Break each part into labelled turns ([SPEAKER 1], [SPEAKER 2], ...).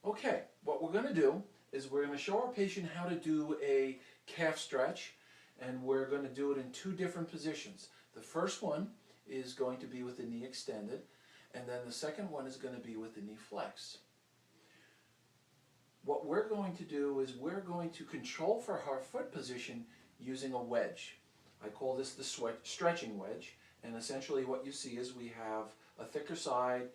[SPEAKER 1] Okay, what we're going to do is we're going to show our patient how to do a calf stretch, and we're going to do it in two different positions. The first one is going to be with the knee extended, and then the second one is going to be with the knee flexed. What we're going to do is we're going to control for our foot position using a wedge. I call this the stretching wedge, and essentially what you see is we have a thicker side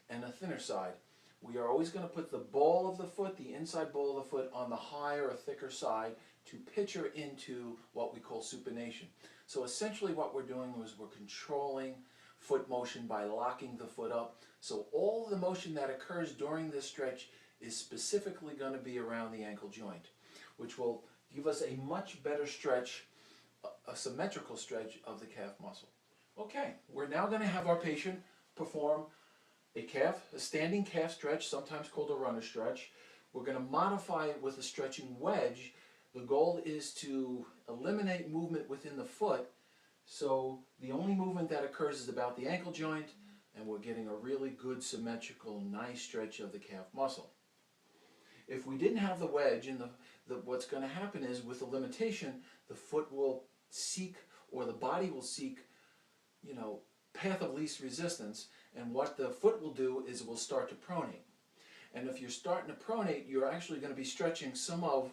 [SPEAKER 1] and a thinner side. We are always going to put the ball of the foot, the inside ball of the foot, on the higher or thicker side to pitch her into what we call supination. So essentially what we're doing is we're controlling foot motion by locking the foot up. So all the motion that occurs during this stretch is specifically going to be around the ankle joint, which will give us a much better stretch, a symmetrical stretch of the calf muscle. Okay, we're now going to have our patient perform a standing calf stretch, sometimes called a runner stretch. We're going to modify it with a stretching wedge. The goal is to eliminate movement within the foot, so the only movement that occurs is about the ankle joint, and we're getting a really good symmetrical, nice stretch of the calf muscle. If we didn't have the wedge, and what's going to happen is with the limitation, the foot will seek, or the body will seek, path of least resistance, and what the foot will do is it will start to pronate. And if you're starting to pronate, you're actually going to be stretching some of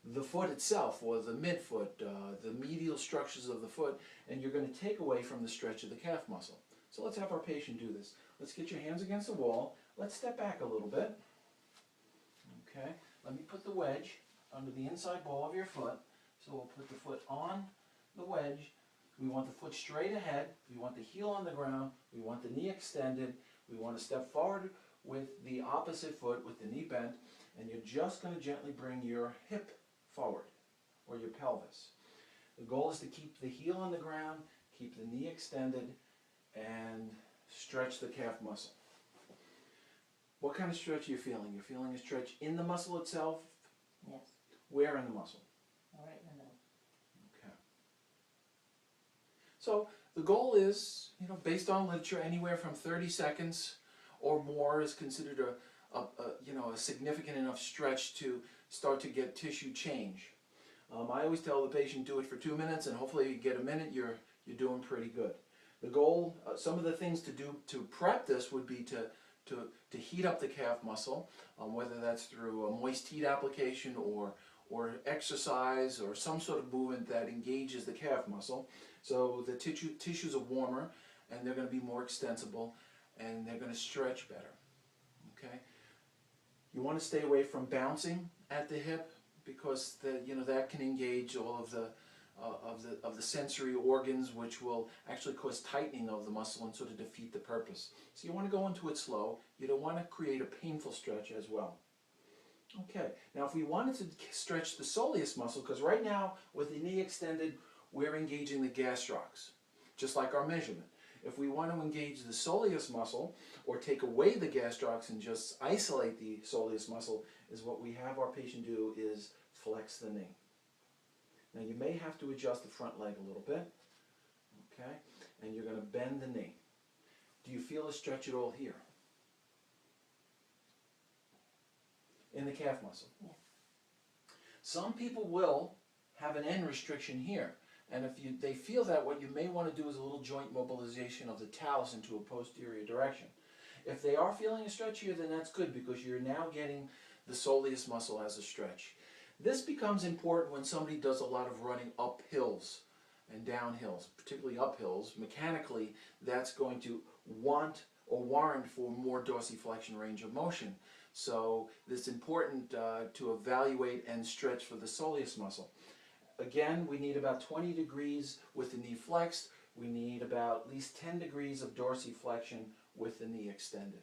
[SPEAKER 1] the foot itself, or the midfoot, the medial structures of the foot, and you're going to take away from the stretch of the calf muscle. So let's have our patient do this. Let's get your hands against the wall. Let's step back a little bit. Okay, let me put the wedge under the inside ball of your foot. So we'll put the foot on the wedge. We want the foot straight ahead. We want the heel on the ground. We want the knee extended. We want to step forward with the opposite foot with the knee bent, and you're just going to gently bring your hip forward, or your pelvis. The goal is to keep the heel on the ground, keep the knee extended, and stretch the calf muscle. What kind of stretch are you feeling? You're feeling a stretch in the muscle itself?
[SPEAKER 2] Yes.
[SPEAKER 1] Where in the muscle?
[SPEAKER 2] Right in the middle.
[SPEAKER 1] Okay. So the goal is, based on literature, anywhere from 30 seconds or more is considered a significant enough stretch to start to get tissue change. I always tell the patient, do it for 2 minutes, and hopefully you get a minute, you're doing pretty good. The goal, some of the things to do to prep this would be to heat up the calf muscle, whether that's through a moist heat application or exercise or some sort of movement that engages the calf muscle. So the tissues are warmer, and they're going to be more extensible, and they're going to stretch better. Okay. You want to stay away from bouncing at the hip, because that can engage all of the sensory organs, which will actually cause tightening of the muscle and sort of defeat the purpose. So you want to go into it slow. You don't want to create a painful stretch as well. Okay, now if we wanted to stretch the soleus muscle, because right now with the knee extended, we're engaging the gastrocs, just like our measurement. If we want to engage the soleus muscle, or take away the gastrocs and just isolate the soleus muscle, is what we have our patient do is flex the knee. Now you may have to adjust the front leg a little bit, okay? And you're going to bend the knee. Do you feel a stretch at all here? In the calf muscle?
[SPEAKER 2] Yeah.
[SPEAKER 1] Some people will have an end restriction here. And if they feel that, what you may want to do is a little joint mobilization of the talus into a posterior direction. If they are feeling a stretch here, then that's good, because you're now getting the soleus muscle as a stretch. This becomes important when somebody does a lot of running up hills and down hills, particularly up hills. Mechanically, that's going to want or warrant for more dorsiflexion range of motion. So it's important to evaluate and stretch for the soleus muscle. Again, we need about 20 degrees with the knee flexed. We need about at least 10 degrees of dorsiflexion with the knee extended.